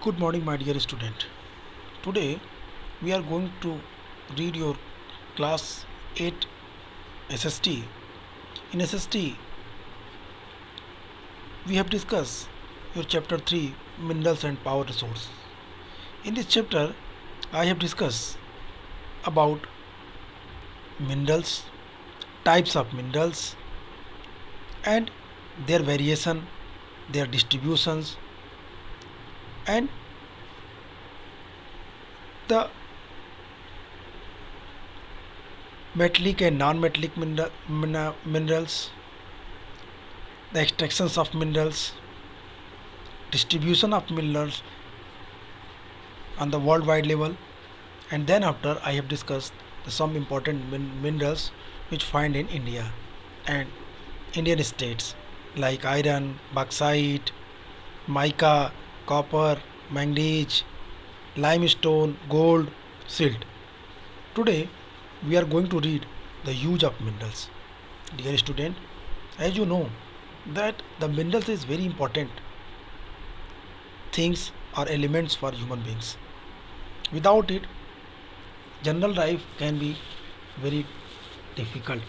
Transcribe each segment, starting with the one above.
Good morning, my dear student. Today we are going to read your class 8 SST. In SST, we have discussed your chapter 3 Minerals and Power Resource. In this chapter, I have discussed about minerals, types of minerals, and their variation, their distributions, and the metallic and non-metallic minerals, the extractions of minerals, distribution of minerals on the worldwide level, and then after I have discussed some important minerals which find in India and Indian states like iron, bauxite, mica, copper, manganese, limestone, gold, silt. Today we are going to read the use of minerals. Dear student, as you know that the minerals is very important things or elements for human beings. Without it, general life can be very difficult.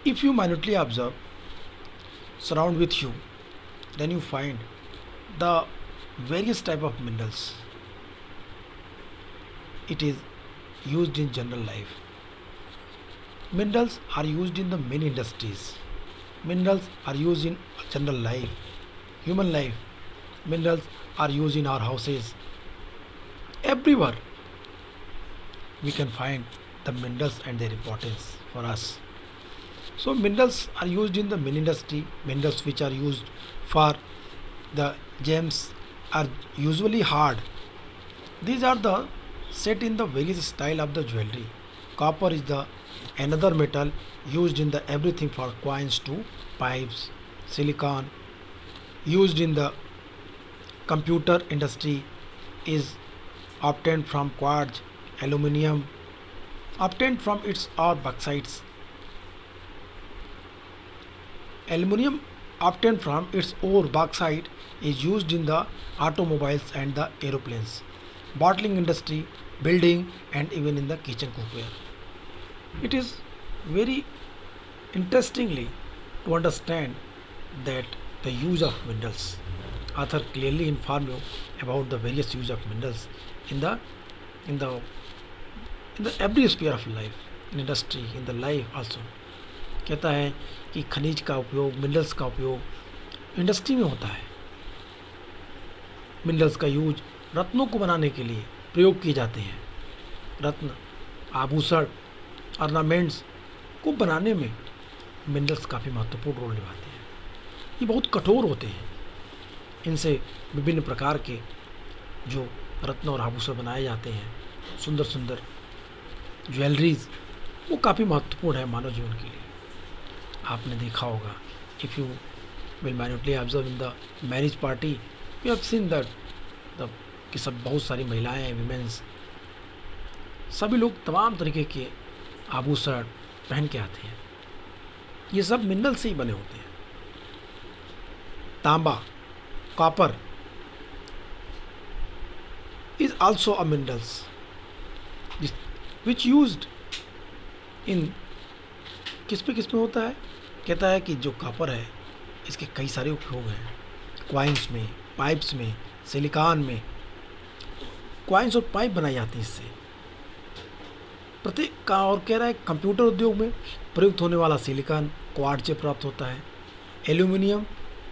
If you minutely observe, surround with you, then you find the various type of minerals. It is used in general life. Minerals are used in the many industries. Minerals are used in general life, human life. Minerals are used in our houses. Everywhere we can find the minerals and their importance for us. So minerals are used in the many industry. Minerals which are used for the gems are usually hard. These are the set in the various style of the jewelry. Copper is the another metal used in the everything for coins to pipes. Silicon used in the computer industry is obtained from quartz. Aluminium obtained from its ore bauxites. Aluminium obtained from its ore bauxite is used in the automobiles and the aeroplanes, bottling industry, building, and even in the kitchen cookware. It is very interestingly to understand that the use of minerals. Author clearly inform you about the various use of minerals in the in the in the every sphere of life, in industry, in the life also. कहता है कि खनिज का उपयोग, minerals का उपयोग industry में होता है. मिनरल्स का यूज रत्नों को बनाने के लिए प्रयोग किए जाते हैं. रत्न, आभूषण, ऑर्नामेंट्स को बनाने में मिनरल्स काफ़ी महत्वपूर्ण रोल निभाते हैं. ये बहुत कठोर होते हैं. इनसे विभिन्न प्रकार के जो रत्न और आभूषण बनाए जाते हैं, सुंदर सुंदर ज्वेलरीज, वो काफ़ी महत्वपूर्ण है मानव जीवन के लिए. आपने देखा होगा, if you will minutely observe in the marriage party, you have seen that the कि सब बहुत सारी महिलाएं, विमेंस, सभी लोग तमाम तरीके के आभूषण पहन के आते हैं. ये सब मिनरल से ही बने होते हैं. तांबा, copper is also a minerals which used in किस पे होता है. कहता है कि जो कॉपर है इसके कई सारे उपयोग हैं. क्वाइंस में, पाइप्स में, सिलिकॉन में. क्वाइंस और पाइप बनाई जाती हैं इससे. प्रत्येक का और कह रहा है कंप्यूटर उद्योग में प्रयुक्त होने वाला सिलिकॉन क्वार्ट्ज से प्राप्त होता है. एल्यूमिनियम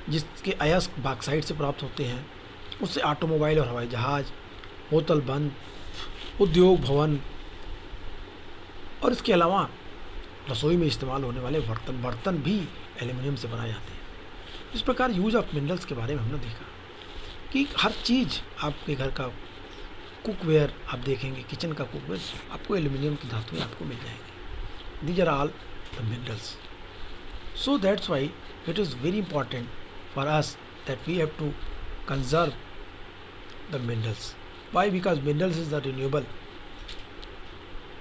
जिसके अयस्क बॉक्साइट से प्राप्त होते हैं, उससे ऑटोमोबाइल और हवाई जहाज, होटल बंद, उद्योग भवन, और इसके अलावा रसोई में इस्तेमाल होने वाले बर्तन भी एल्यूमिनियम से बनाए जाते हैं. इस प्रकार यूज ऑफ मिनरल्स के बारे में हमने देखा कि हर चीज़, आपके घर का कुकवेयर आप देखेंगे, किचन का कुकवेयर, आपको एल्यूमिनियम की धातुएं आपको मिल जाएंगी. These are all the minerals. So that's why it is very important for us that we have to conserve the minerals. Why? Because minerals is the renewable.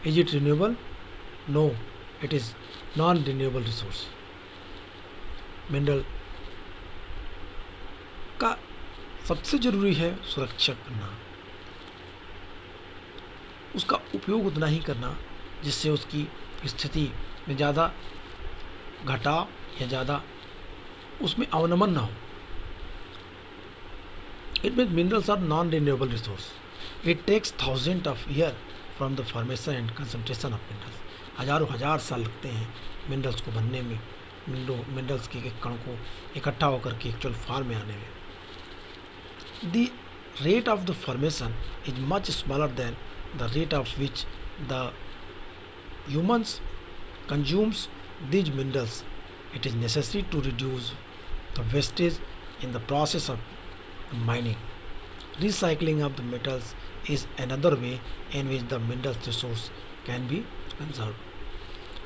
Is it renewable? No, it is non-renewable resource. Mineral का सबसे ज़रूरी है सुरक्षा करना, उसका उपयोग उतना ही करना जिससे उसकी स्थिति में ज़्यादा घटाव या ज़्यादा उसमें अवनमन ना हो। It means minerals are non renewable resource. It takes thousand of year from the formation and concentration of minerals. हजारों हजार साल लगते हैं मिनरल्स को बनने में, मिनरल्स के एक कण को इकट्ठा होकर के एक्चुअल फॉर्म में आने में। The rate of the formation is much smaller than the rate of which the humans consumes these minerals. It is necessary to reduce the wastage in the process of mining. Recycling of the metals is another way in which the mineral resource can be conserved.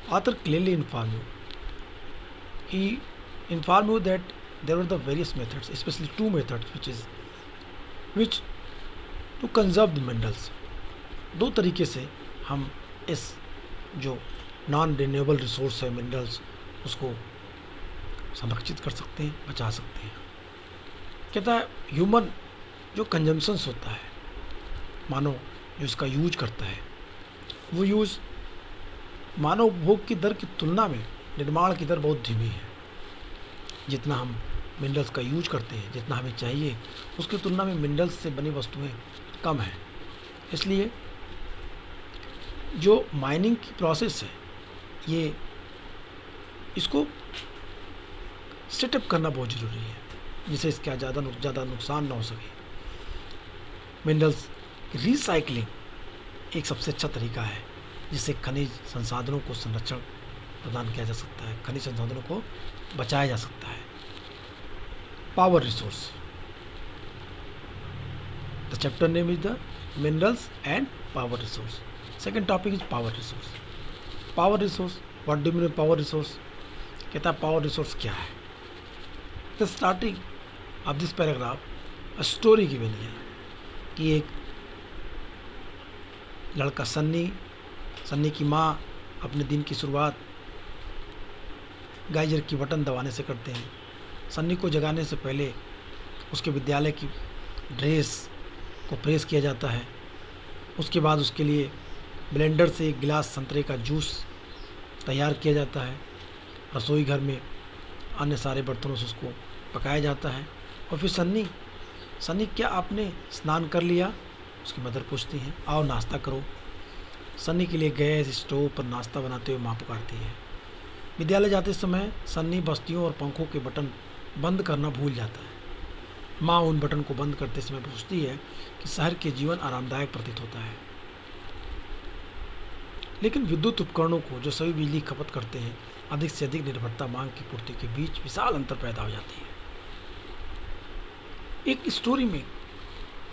Author clearly informed you. He informed you that there were the various methods, especially two methods, which to conserve the minerals. दो तरीके से हम इस जो non renewable resource है minerals, उसको संरक्षित कर सकते हैं, बचा सकते हैं। कहता है ह्यूमन जो कंजम्पशंस होता है, मानव जो इसका यूज करता है, वो यूज मानव उपभोग की दर की तुलना में निर्माण की दर बहुत धीमी है। जितना हम मिनरल्स का यूज करते हैं, जितना हमें चाहिए, उसकी तुलना में मिनरल्स से बनी वस्तुएं कम हैं। इसलिए जो माइनिंग की प्रोसेस है, ये इसको सेटअप करना बहुत ज़रूरी है जिससे इसका ज़्यादा नुकसान ना हो सके। मिनरल्स रिसाइकलिंग एक सबसे अच्छा तरीका है जिससे खनिज संसाधनों को संरक्षण प्रदान किया जा सकता है, खनिज संसाधनों को बचाया जा सकता है। Power resource, the chapter name is the minerals and power resource. Second topic is power resource. Power resource, what do mean power resource? कहता है पावर रिसोर्स क्या है। The starting of this paragraph story की बनी है कि एक लड़का सन्नी की माँ अपने दिन की शुरुआत गाइजर की बटन दबाने से करते हैं। सन्नी को जगाने से पहले उसके विद्यालय की ड्रेस को प्रेस किया जाता है। उसके बाद उसके लिए ब्लेंडर से एक गिलास संतरे का जूस तैयार किया जाता है। रसोई घर में अन्य सारे बर्तनों से उसको पकाया जाता है। और फिर सन्नी क्या आपने स्नान कर लिया? उसकी मदर पूछती हैं। आओ नाश्ता करो। सन्नी के लिए गैस स्टोव पर नाश्ता बनाते हुए माँ पुकारती है। विद्यालय जाते समय सन्नी बस्तियों और पंखों के बटन बंद करना भूल जाता है। माँ उन बटन को बंद करते समय पूछती है कि शहर के जीवन आरामदायक प्रतीत होता है, लेकिन विद्युत उपकरणों को जो सभी बिजली खपत करते हैं, अधिक से अधिक निर्भरता मांग की पूर्ति के बीच विशाल अंतर पैदा हो जाती है। एक स्टोरी में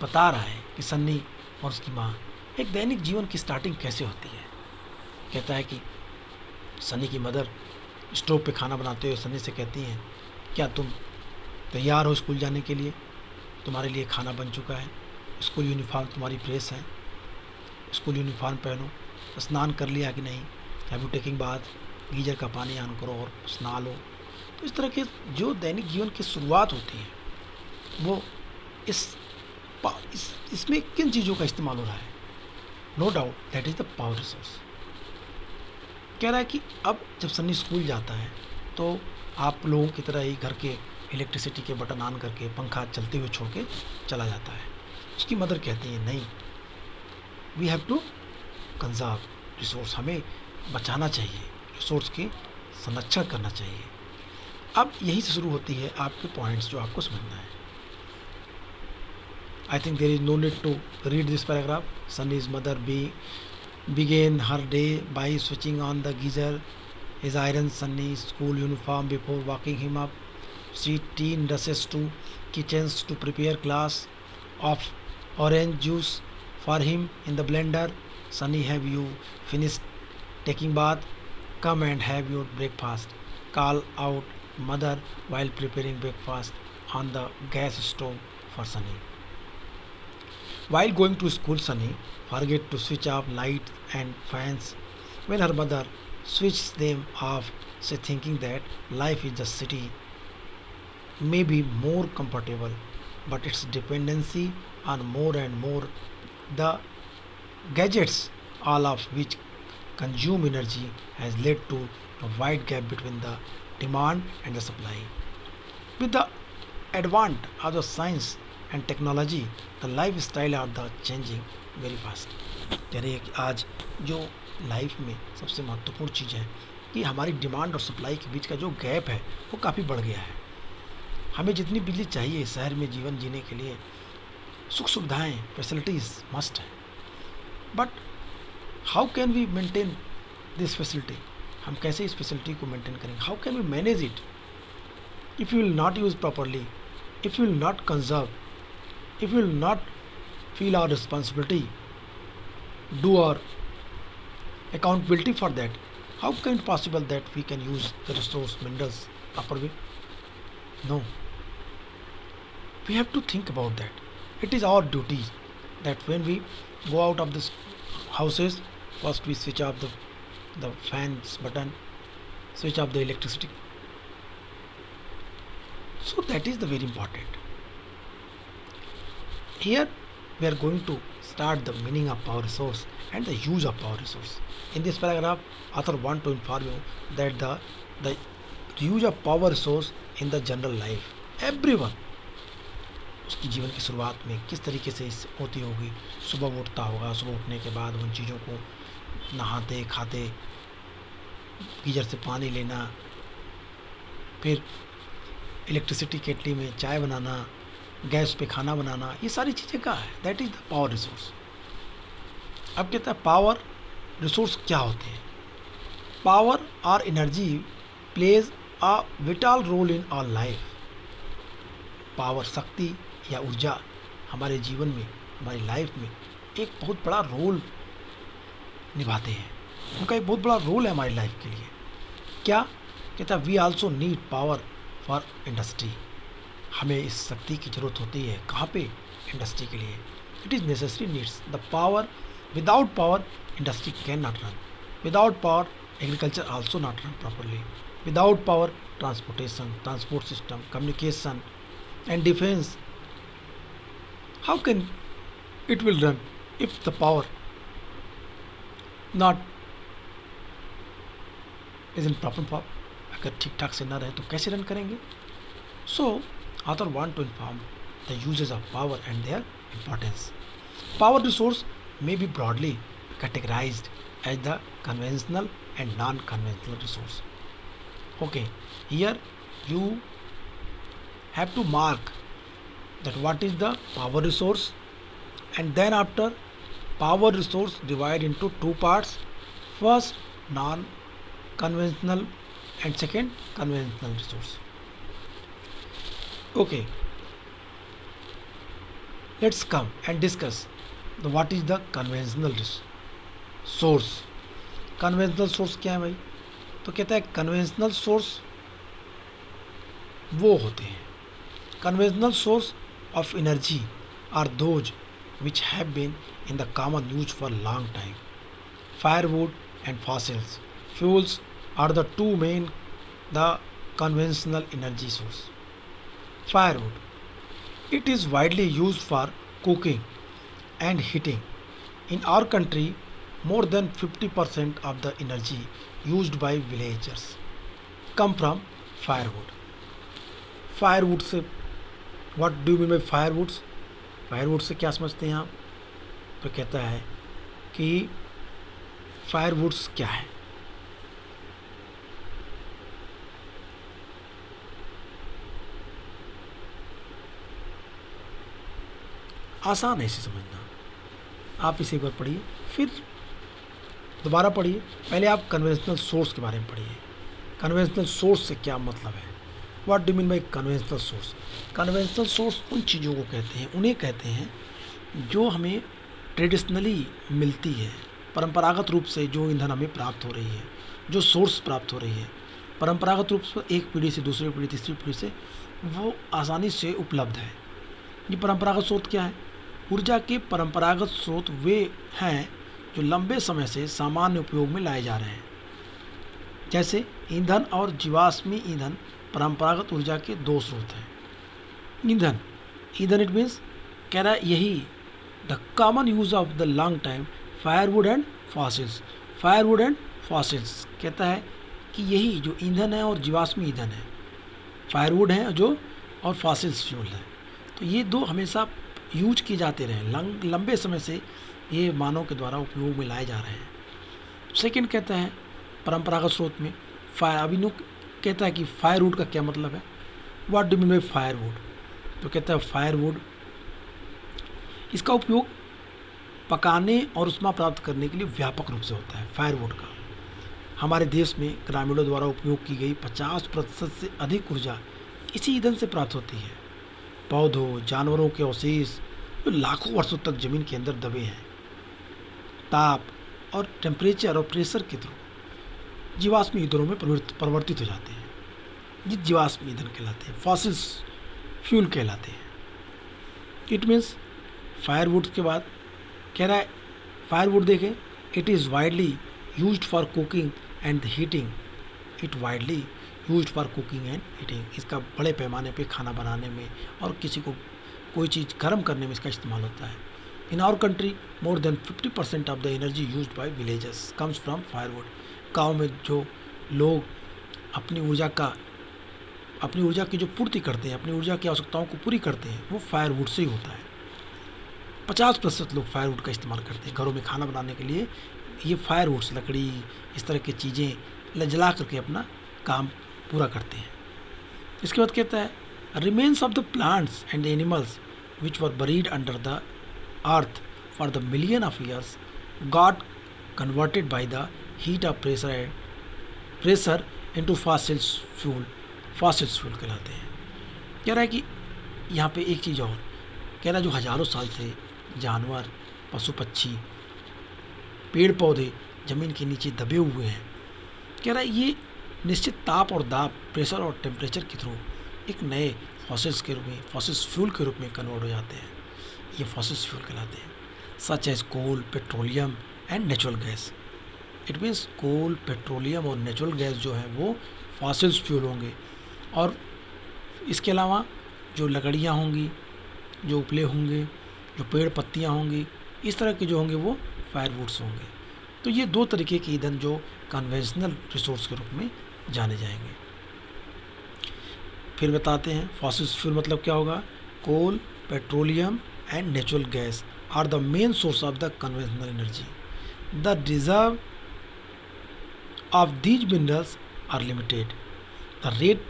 बता रहा है कि सन्नी और उसकी माँ एक दैनिक जीवन की स्टार्टिंग कैसे होती है। कहता है कि सन्नी की मदर स्टोव पे खाना बनाते हुए सन्नी से कहती हैं, क्या तुम तैयार हो स्कूल जाने के लिए? तुम्हारे लिए खाना बन चुका है, स्कूल यूनिफॉर्म तुम्हारी प्रेस है, स्कूल यूनिफॉर्म पहनो। स्नान कर लिया कि नहीं? Have you taking bath? Geyser का पानी ऑन करो और स्ना लो। तो इस तरह के जो दैनिक जीवन की शुरुआत होती है, वो इसमें किन चीज़ों का इस्तेमाल हो रहा है? No doubt that is the power resource. कह रहा है कि अब जब सन्नी स्कूल जाता है तो आप लोगों की तरह ही घर के इलेक्ट्रिसिटी के बटन ऑन करके पंखा चलते हुए छोड़ के चला जाता है। उसकी मदर कहती है, नहीं, we have to conserve resource, हमें बचाना चाहिए, रिसोर्स की संरक्षण करना चाहिए। अब यही से शुरू होती है आपके पॉइंट्स जो आपको समझना है। I think there is no need to read this paragraph. Sunny's mother began her day by switching on the geyser. His iron Sunny's school uniform before walking him up. She rushes to kitchens to prepare glass of orange juice for him in the blender. Sunny, have you finished taking bath? Come and have your breakfast. Call out mother while preparing breakfast on the gas stove for Sunny. While going to school, Sunny forget to switch off lights and fans. When her mother switches them off, she thinking that life in the city may be more comfortable but its dependency on more and more the gadgets, all of which consume energy, has led to a wide gap between the demand and the supply. With the advent of the science and technology, the lifestyle are the changing very fast. कह रही है कि आज जो life में सबसे महत्वपूर्ण चीज़ है कि हमारी डिमांड और सप्लाई के बीच का जो गैप है वो काफ़ी बढ़ गया है। हमें जितनी बिजली चाहिए शहर में जीवन जीने के लिए, सुख सुविधाएं, फैसिलिटीज़ मस्ट है, but how can we maintain this facility? हम कैसे इस फैसिलिटी को मेंटेन करेंगे? How can we manage it if you will not use properly, if you will not conserve, if you will not feel our responsibility, do our accountability for that, how can it possible that we can use the resource minerals proper way? No, we have to think about that. It is our duty that when we go out of this houses, first we switch off the fans button, switch off the electricity. So that is the very important. Here we are going to start the meaning of power resource and the use of power resource. In this paragraph, author want to inform you that the use of power resource in the general life, everyone, उसकी जीवन की शुरुआत में किस तरीके से होती होगी। सुबह वो उठता होगा, सुबह उठने के बाद उन चीज़ों को नहाते खाते, गीजर से पानी लेना, फिर इलेक्ट्रिसिटी केटली में चाय बनाना, गैस पे खाना बनाना, ये सारी चीज़ें क्या है? That is the power resource. अब कहता है पावर रिसोर्स क्या होते हैं? पावर और energy plays a vital role in our life. Power, शक्ति या ऊर्जा हमारे जीवन में, हमारी लाइफ में एक बहुत बड़ा रोल निभाते हैं। उनका एक बहुत बड़ा रोल है हमारी लाइफ के लिए। क्या कहता है? We also need power for industry. हमें इस शक्ति की ज़रूरत होती है। कहाँ पे? इंडस्ट्री के लिए। It is necessary needs the power. Without power industry can not run. Without power agriculture also not run properly. Without power transportation, transport system, communication and defence, how can it will run if the power not is in proper form? अगर ठीक ठाक से ना रहे तो कैसे run करेंगे? So author want to inform the uses of power and their importance. Power resource may be broadly categorized as the conventional and non-conventional resource. Okay, here you have to mark that what is the power resource, and then after power resource divide into two parts. First non-conventional and second conventional resource. Okay, let's come and discuss what is the conventional source. Conventional source क्या है भाई? तो कहता है conventional source वो होते हैं, conventional source of energy are those which have been in the common use for long time. Firewood and fossils fuels are the two main the conventional energy source. Firewood, it is widely used for cooking and heating. In our country, more than 50% of the energy used by villagers come from firewood. Firewood से what do you mean by firewoods? Firewood से क्या समझते हैं आप? तो कहता है कि firewoods क्या है? आसान है इसे समझना. आप इसे एक बार पढ़िए, फिर दोबारा पढ़िए. पहले आप कन्वेंशनल सोर्स के बारे में पढ़िए. कन्वेंशनल सोर्स से क्या मतलब है? What do mean by conventional source? Conventional source उन चीज़ों को कहते हैं, उन्हें कहते हैं जो हमें ट्रेडिशनली मिलती है, परंपरागत रूप से जो ईंधन हमें प्राप्त हो रही है, जो सोर्स प्राप्त हो रही है परंपरागत रूप से एक पीढ़ी से दूसरी पीढ़ी, तीसरी पीढ़ी से, वो आसानी से उपलब्ध है. ये परंपरागत स्रोत क्या है? ऊर्जा के परंपरागत स्रोत वे हैं जो लंबे समय से सामान्य उपयोग में लाए जा रहे हैं. जैसे ईंधन और जीवाश्मी ईंधन परंपरागत ऊर्जा के दो स्रोत हैं. ईंधन ईंधन इट मीन्स कह रहा है यही the common use of the long time firewood and fossils, firewood and fossils कहता है कि यही जो ईंधन है और जीवाश्मी ईंधन है, फायरवुड है जो और फॉसिल्स फ्यूल है, तो ये दो हमेशा यूज किए जाते रहे, लंबे समय से ये मानव के द्वारा उपयोग में लाए जा रहे हैं। सेकंड कहता है परंपरागत स्रोत में फायर, अभिनव कहता है कि फायरवुड का क्या मतलब है, what do mean by firewood, तो कहता है फायरवुड इसका उपयोग पकाने और उष्मा प्राप्त करने के लिए व्यापक रूप से होता है। फायरवुड का हमारे देश में ग्रामीणों द्वारा उपयोग की गई 50% से अधिक ऊर्जा इसी ईंधन से प्राप्त होती है। पौधों जानवरों के अवशेष जो लाखों वर्षों तक जमीन के अंदर दबे हैं, ताप और टेम्परेचर और प्रेशर के थ्रू जीवाश्म ईंधनों में परिवर्तित हो जाते हैं, ये जीवाश्म ईंधन कहलाते हैं, फॉसिल्स फ्यूल कहलाते हैं। इट मीन्स फायरवुड के बाद कह रहा है फायरवुड देखें, it is widely used for cooking and heating, it widely used for cooking and heating, इसका बड़े पैमाने पे खाना बनाने में और किसी को कोई चीज़ गर्म करने में इसका इस्तेमाल होता है। In our country more than 50% of the energy used by villages comes from firewood. गाँव में जो लोग अपनी ऊर्जा की जो पूर्ति करते हैं, अपनी ऊर्जा की आवश्यकताओं को पूरी करते हैं, वो फायरवुड से ही होता है। 50% लोग फायरवुड का इस्तेमाल करते हैं घरों में खाना बनाने के लिए, ये फायरवुड्स लकड़ी इस तरह की चीज़ें जला करके अपना काम पूरा करते हैं। इसके बाद कहता है remains of the plants and animals which were buried under the earth for the million of years got converted by the heat of pressure into fossils fuel कहलाते हैं। कह रहा है कि यहाँ पे एक चीज़ और कह रहा है, जो हज़ारों साल से जानवर पशु पक्षी पेड़ पौधे ज़मीन के नीचे दबे हुए हैं, कह रहा है ये निश्चित ताप और दाब प्रेशर और टेम्परेचर के थ्रू एक नए फॉसिल्स के रूप में, फॉसिल्स फ्यूल के रूप में कन्वर्ट हो जाते हैं, ये फॉसिल्स फ्यूल कहलाते हैं। Such as coal, petroleum and natural gas, it means coal, petroleum और नेचुरल गैस जो है वो फॉसिल्स फ्यूल होंगे, और इसके अलावा जो लकड़ियाँ होंगी, जो उपले होंगे, जो पेड़ पत्तियाँ होंगी, इस तरह के जो होंगे वो फायरवुड्स होंगे। तो ये दो तरीके के ईंधन जो कन्वेंशनल रिसोर्स के रूप में जाने जाएंगे। फिर बताते हैं फॉसिल्स फ्यूल मतलब क्या होगा। Coal, petroleum and natural gas are the main source of the conventional energy. The reserve of these minerals are limited. The rate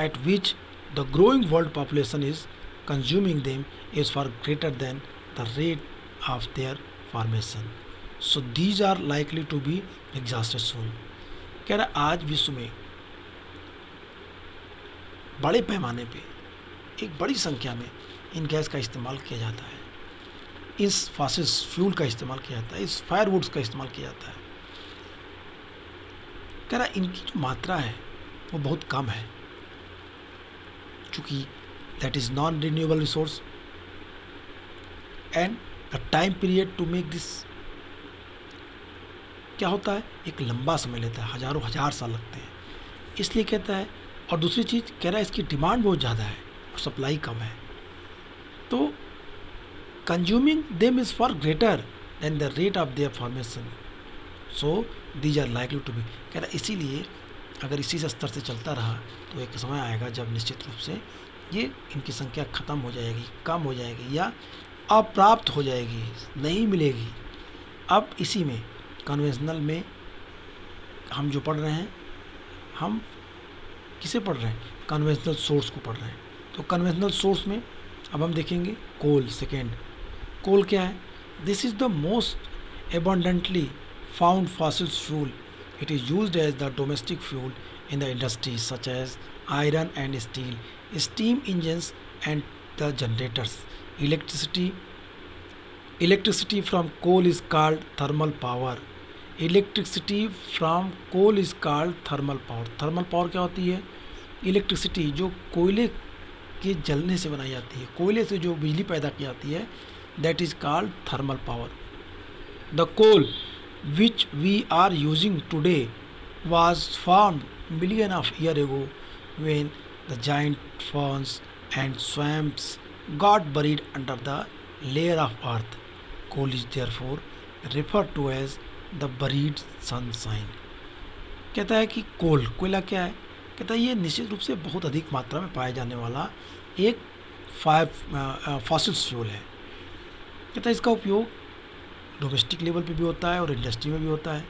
at which the growing world population is consuming them is far greater than the rate of their formation. So these are likely to be exhausted soon. कह रहा आज विश्व में बड़े पैमाने पे एक बड़ी संख्या में इन गैस का इस्तेमाल किया जाता है, इस फॉसिल्स फ्यूल का इस्तेमाल किया जाता है, इस फायरवुड्स का इस्तेमाल किया जाता है। कह रहा इनकी जो मात्रा है वो बहुत कम है, चूँकि that is non renewable resource and the time period to make this क्या होता है, एक लंबा समय लेता है, हजारों हजार साल लगते हैं, इसलिए कहता है। और दूसरी चीज़ कह रहा है इसकी डिमांड बहुत ज़्यादा है और सप्लाई कम है, तो consuming them is far greater than the rate of their formation, so these are likely to be. कह रहा इसीलिए अगर इसी स्तर से चलता रहा तो एक समय आएगा जब निश्चित रूप से ये इनकी संख्या ख़त्म हो जाएगी, कम हो जाएगी या अप्राप्त हो जाएगी, नहीं मिलेगी। अब इसी में कन्वेंशनल में हम जो पढ़ रहे हैं, हम किसे पढ़ रहे हैं, कन्वेंशनल सोर्स को पढ़ रहे हैं। तो कन्वेंशनल सोर्स में अब हम देखेंगे कोल। सेकेंड, कोल क्या है, this is the most abundantly found fossils fuel. It is used as the domestic fuel in the industries such as iron and steel, steam engines and the generators. Electricity from coal is called thermal power. Electricity from coal is called thermal power. Thermal power क्या होती है, electricity जो कोयले के जलने से बनाई जाती है, कोयले से जो बिजली पैदा की जाती है, that is called thermal power. The coal which we are using today was formed millions of years ago when the giant ferns and swamps got buried under the layer of earth. Coal is therefore referred to as the buried sunshine. कहता है कि कोयला क्या है? कहता है ये निश्चित रूप से बहुत अधिक मात्रा में पाया जाने वाला एक फॉसिल फ्यूल है। कहता है इसका उपयोग डोमेस्टिक लेवल पे भी होता है और इंडस्ट्री में भी होता है।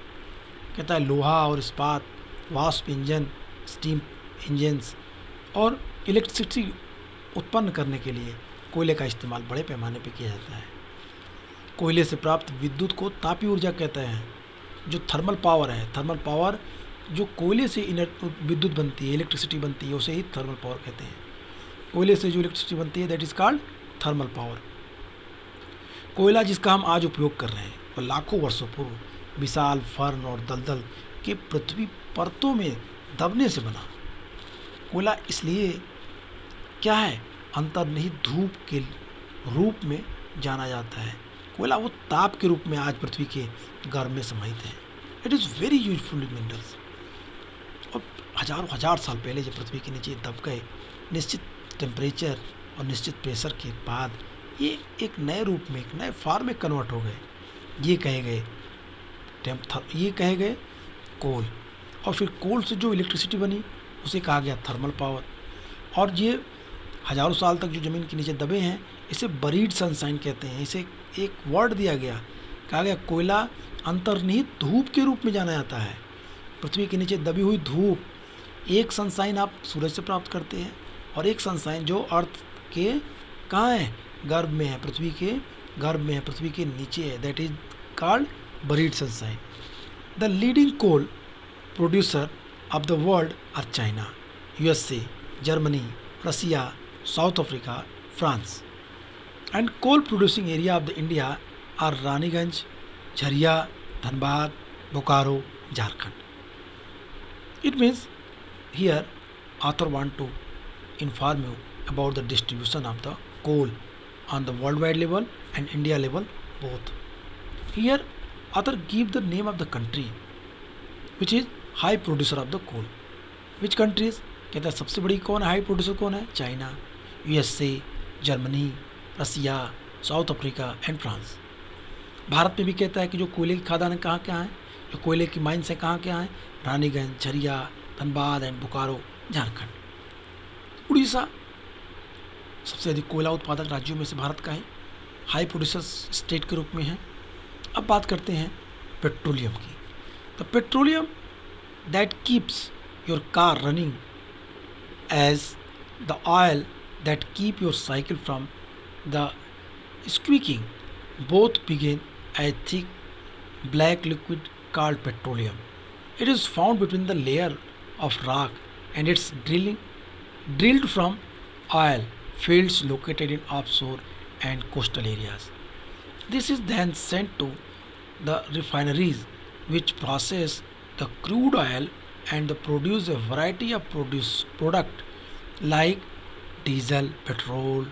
कहता है लोहा और इस्पात, वाष्प इंजन, स्टीम इंजन्स और इलेक्ट्रिसिटी उत्पन्न करने के लिए कोयले का इस्तेमाल बड़े पैमाने पे किया जाता है। कोयले से प्राप्त विद्युत को तापीय ऊर्जा कहते हैं। जो थर्मल पावर है, थर्मल पावर जो कोयले से विद्युत बनती है, इलेक्ट्रिसिटी बनती है, उसे ही थर्मल पावर कहते हैं। कोयले से जो इलेक्ट्रिसिटी बनती है that is called thermal power. कोयला जिसका हम आज उपयोग कर रहे हैं वह लाखों वर्षों पूर्व विशाल फर्न और दलदल के पृथ्वी परतों में दबने से बना। कोयला इसलिए क्या है, अंतर्निहित धूप के रूप में जाना जाता है। कोयला वो ताप के रूप में आज पृथ्वी के गर्भ में समाहित है। It is very useful minerals. और हजारों हजार साल पहले जब पृथ्वी के नीचे दब गए, निश्चित टेम्परेचर और निश्चित प्रेशर के बाद ये एक नए रूप में, एक नए फॉर्म में कन्वर्ट हो गए। ये कहे गए कोल। और फिर कोल से जो इलेक्ट्रिसिटी बनी उसे कहा गया थर्मल पावर। और ये हजारों साल तक जो ज़मीन के नीचे दबे हैं इसे बरीड सनशाइन कहते हैं। इसे एक वर्ड दिया गया, कहा गया कोयला अंतर्निहित धूप के रूप में जाना जाता है। पृथ्वी के नीचे दबी हुई धूप, एक सनशाइन आप सूरज से प्राप्त करते हैं और एक सनशाइन जो अर्थ के कहाँ है, गर्भ में है, पृथ्वी के गर्भ में है, पृथ्वी के नीचे है। That is called buried sunshine. The leading coal producer of the world are China, USA, Germany, Russia, South Africa, France. And coal producing area of the India are Raniganj, Jharia, Dhanbad, Bokaro, Jharkhand. It means here author want to inform you about the distribution of the coal on the worldwide level and India level both. Here author give the name of the country which is high producer of the coal. Which countries? कहता है सबसे बड़ी कौन है, high producer कौन है? China, USA, Germany, Russia, South Africa and France. Bharat में भी कहता है कि जो कोयले की खादान कहाँ कहाँ है, जो कोयले की माइंस है कहाँ कहाँ है? रानीगंज, झरिया, धनबाद एंड बोकारो, झारखंड। उड़ीसा सबसे अधिक कोयला उत्पादक राज्यों में से भारत का है, हाई प्रोड्यूसर स्टेट के रूप में है। अब बात करते हैं पेट्रोलियम की। The petroleum that keeps your car running as the oil that keep your cycle from the squeaking both begin as thick black liquid called petroleum. It is found between the layer of rock and it's drilled from oil fields located in offshore and coastal areas. This is then sent to the refineries which process the crude oil and produce a variety of product like diesel, petrol,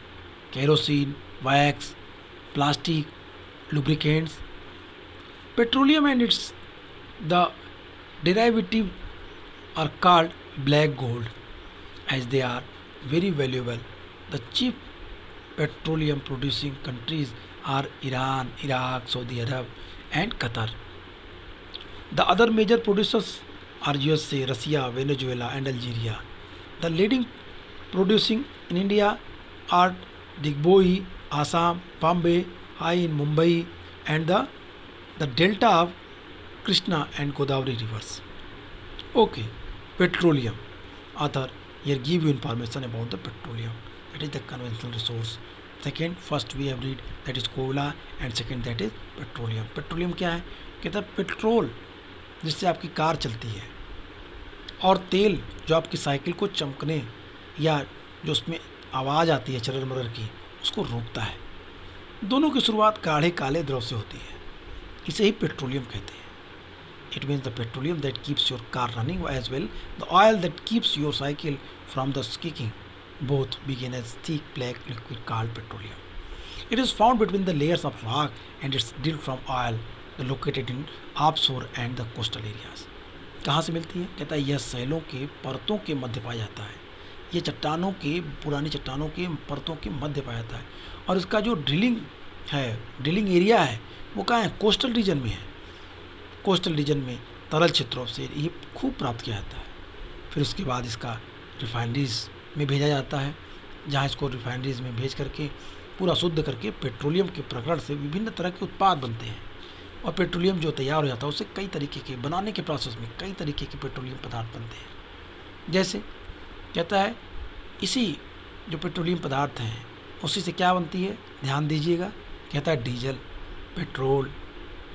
kerosene, wax, plastic, lubricants. Petroleum and its the derivative are called black gold as they are very valuable. The chief petroleum producing countries are Iran, Iraq, Saudi Arabia and Qatar. The other major producers are USA, Russia, Venezuela and Algeria. The leading producing in India are Digboi, Assam, Bombay, High in Mumbai and the delta of Krishna and Godavari rivers. Okay, petroleum. Author here give you information about the petroleum. That is the conventional resource. Second, first we have read that is कोयला and second that is petroleum. Petroleum क्या है? कहता है petrol जिससे आपकी car चलती है और तेल जो आपकी साइकिल को चमकने या जो उसमें आवाज़ आती है चरर मरर की उसको रोकता है। दोनों की शुरुआत गाढ़े काले द्रव से होती है, इसे ही पेट्रोलियम कहते हैं। It means the petroleum that keeps your car running as well the oil that keeps your cycle from the squeaking both begin as thick black liquid called petroleum. It is found between the layers of rock and it's drilled from oil located in offshore and the coastal areas. कहाँ से मिलती है? कहता है यह salon के परतों के मध्य पाया जाता है ये चट्टानों के, पुरानी चट्टानों के परतों के मध्य पाया जाता है। और इसका जो ड्रिलिंग एरिया है वो कहाँ है? कोस्टल रीजन में है। कोस्टल रीजन में तरल क्षेत्रों से ये खूब प्राप्त किया जाता है। फिर उसके बाद इसका रिफाइनरीज में भेजा जाता है, जहाँ इसको रिफाइनरीज में भेज करके पूरा शुद्ध करके पेट्रोलियम के प्रकरण से विभिन्न तरह के उत्पाद बनते हैं। और पेट्रोलियम जो तैयार हो जाता है उससे कई तरीके के बनाने के प्रोसेस में कई तरीके के पेट्रोलियम पदार्थ बनते हैं। जैसे कहता है इसी जो पेट्रोलियम पदार्थ हैं उसी से क्या बनती है, ध्यान दीजिएगा। कहता है डीजल, पेट्रोल,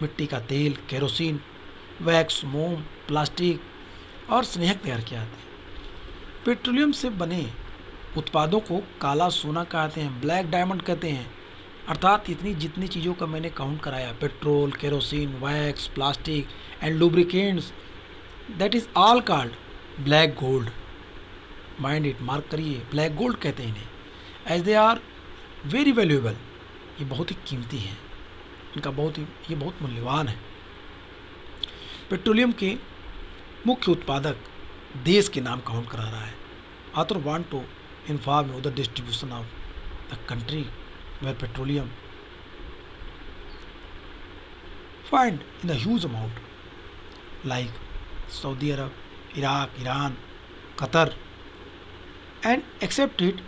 मिट्टी का तेल, केरोसिन, वैक्स, मोम, प्लास्टिक और स्नेहक तैयार किया जाते हैं। पेट्रोलियम से बने उत्पादों को काला सोना कहते हैं, ब्लैक डायमंड कहते हैं। अर्थात इतनी जितनी चीज़ों का मैंने काउंट कराया, petrol, kerosene, wax, plastic and lubricants, that is all called black gold. Mind it, mark करिए, ब्लैक गोल्ड कहते हैं इन्हें, as they are very valuable. ये बहुत ही कीमती हैं, इनका ये बहुत मूल्यवान है। पेट्रोलियम के मुख्य उत्पादक देश के नाम काउंट करा रहा है। Author want to inform you the distribution of the country where petroleum find in the huge amount like Saudi Arab, Iraq, Iran, Qatar and except it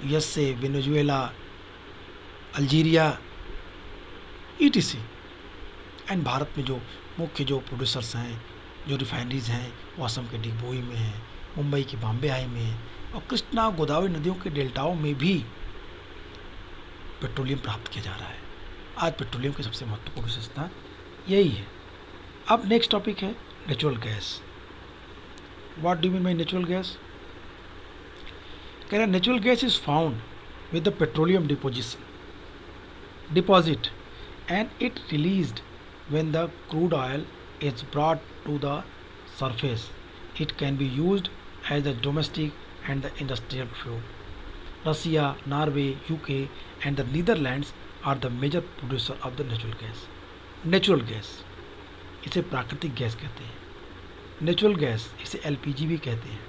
USA, Venezuela, Algeria ETC। And Bharat में जो मुख्य जो producers हैं, जो refineries हैं, वो असम के डिगबोई में हैं, मुंबई की बॉम्बे आई में है, और कृष्णा गोदावरी नदियों के डेल्टाओं में भी पेट्रोलियम प्राप्त किया जा रहा है। आज पेट्रोलियम की सबसे महत्वपूर्ण विशेषता यही है। अब नेक्स्ट टॉपिक है natural gas. What do mean by natural gas? कह रहा natural gas is found with the petroleum deposit and it released when the crude oil is brought to the surface. It can be used as the domestic and the industrial fuel. Russia, Norway, UK and the Netherlands are the major producer of the natural gas. Natural gas इसे प्राकृतिक gas कहते हैं। Natural gas इसे LPG भी कहते हैं,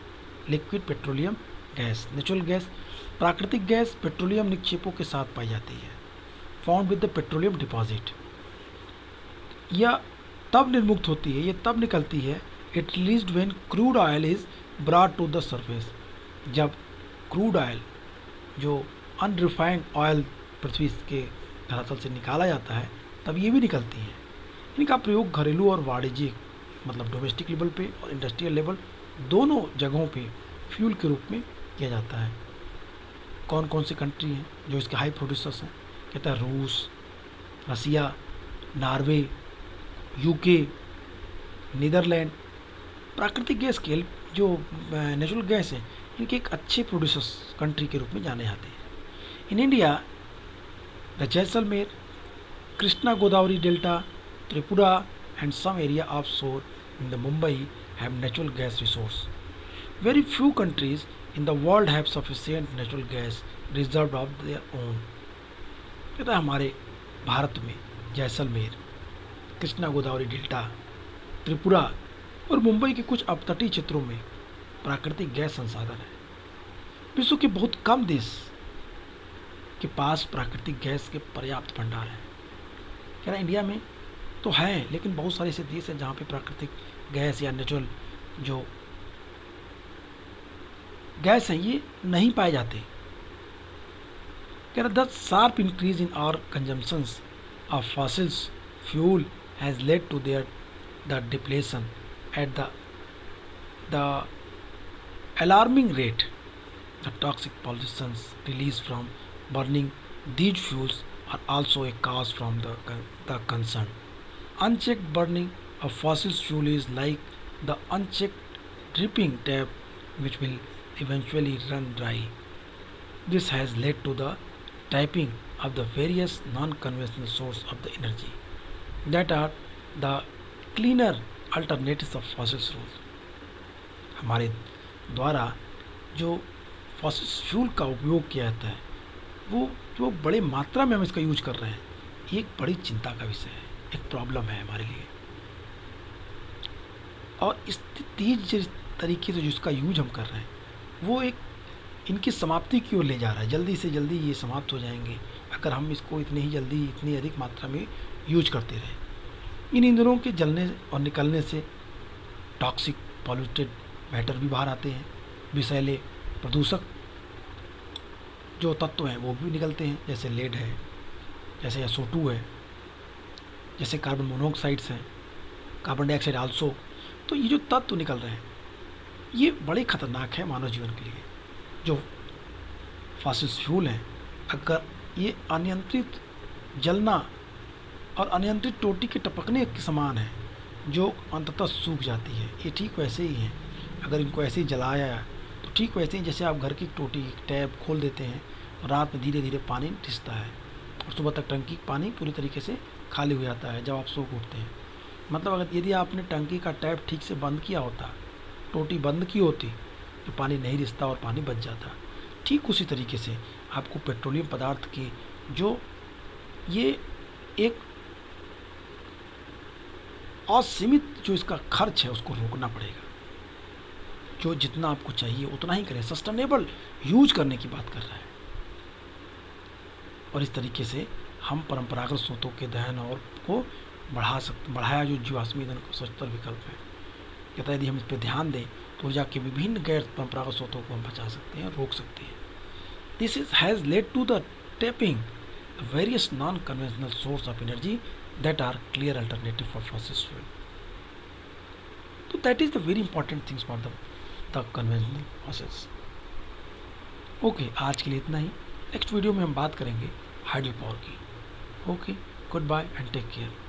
liquid petroleum gas. Natural gas प्राकृतिक gas petroleum निक्षेपों के साथ पाई जाती है, found with the petroleum deposit. यह तब निर्मुक्त होती है, ये तब निकलती है, it released when crude oil is brought to the surface. जब क्रूड ऑयल जो अनरिफाइंड ऑयल पृथ्वी के धरातल से निकाला जाता है तब ये भी निकलती हैं। इनका प्रयोग घरेलू और वाणिज्यिक मतलब डोमेस्टिक लेवल पे और इंडस्ट्रियल लेवल दोनों जगहों पे फ्यूल के रूप में किया जाता है। कौन कौन सी कंट्री हैं जो इसके हाई प्रोड्यूसर्स हैं? कहता है रूस, रसिया, नॉर्वे, यूके, नीदरलैंड। प्राकृतिक गैस के जो नेचुरल गैस है इनके एक अच्छे प्रोड्यूसर्स कंट्री के रूप में जाने जाते हैं। In India the Jaisalmer, Krishna Godavari delta, Tripura and some area offshore in the Mumbai have natural gas resource. Very few countries in the world have sufficient natural gas reserve of their own. कहता है हमारे भारत में जैसलमेर, कृष्णा गोदावरी डेल्टा, त्रिपुरा और मुंबई के कुछ अपतटीय क्षेत्रों में प्राकृतिक गैस संसाधन है। विश्व के बहुत कम देश के पास प्राकृतिक गैस के पर्याप्त भंडार है। कह रहा इंडिया में तो है, लेकिन बहुत सारे ऐसे देश हैं जहाँ पे प्राकृतिक गैस या नेचुरल जो गैस हैं ये नहीं पाए जाते। कह रहा the sharp increase in our consumptions of fossils fuel has led to the depletion at the alarming rate. The toxic pollutions released from burning these fuels are also a cause from the concern. Unchecked burning of fossil fuel is like the unchecked dripping tap which will eventually run dry. This has led to the tapping of the various non-conventional sources of the energy that are the cleaner alternatives of fossil fuels. हमारे द्वारा जो fossil fuel का उपयोग किया जाता है वो जो बड़े मात्रा में हम इसका यूज कर रहे हैं ये एक बड़ी चिंता का विषय है, एक प्रॉब्लम है हमारे लिए। और इस तेज तरीके से जो इसका यूज हम कर रहे हैं वो एक इनकी समाप्ति की ओर ले जा रहा है। जल्दी से जल्दी ये समाप्त हो जाएंगे अगर हम इसको इतनी ही जल्दी इतनी अधिक मात्रा में यूज करते रहें। इन ईंधनों के जलने और निकलने से टॉक्सिक पॉल्यूटेड मैटर भी बाहर आते हैं। विषैले प्रदूषक जो तत्व हैं वो भी निकलते हैं, जैसे लेड है, जैसे SO2 है, जैसे कार्बन मोनोऑक्साइड्स हैं, कार्बन डाइऑक्साइड आल्सो। तो ये जो तत्व निकल रहे हैं ये बड़े खतरनाक है मानव जीवन के लिए। जो फॉसिल फ्यूल हैं, अगर ये अनियंत्रित जलना और अनियंत्रित टोटी के टपकने के समान है जो अंततः सूख जाती है, ये ठीक वैसे ही हैं। अगर इनको ऐसे ही जलाया तो ठीक वैसे ही जैसे आप घर की टोटी टैप खोल देते हैं और रात में धीरे धीरे पानी रिसता है और सुबह तक टंकी पानी पूरी तरीके से खाली हो जाता है जब आप सो के उठते हैं। मतलब अगर यदि आपने टंकी का टैप ठीक से बंद किया होता, टोटी बंद की होती, तो पानी नहीं रिसता और पानी बच जाता। ठीक उसी तरीके से आपको पेट्रोलियम पदार्थ की जो ये एक असीमित जो इसका खर्च है उसको रोकना पड़ेगा। जो जितना आपको चाहिए उतना ही करें, सस्टेनेबल यूज करने की बात कर रहा है। और इस तरीके से हम परंपरागत स्रोतों के दहन और को बढ़ाया जो जीवाश्म ईंधन का सस्तर विकल्प है। कहता है यदि हम इस पर ध्यान दें तो ऊर्जा के विभिन्न गैर परंपरागत स्रोतों को हम बचा सकते हैं, रोक सकते हैं। This has led to the tapping the various non conventional source of energy that are clear alternative for fossil fuel. So that is the very important things for the conventional process. Okay, आज के लिए इतना ही। Next video में हम बात करेंगे hydel power की। Okay, goodbye and take care.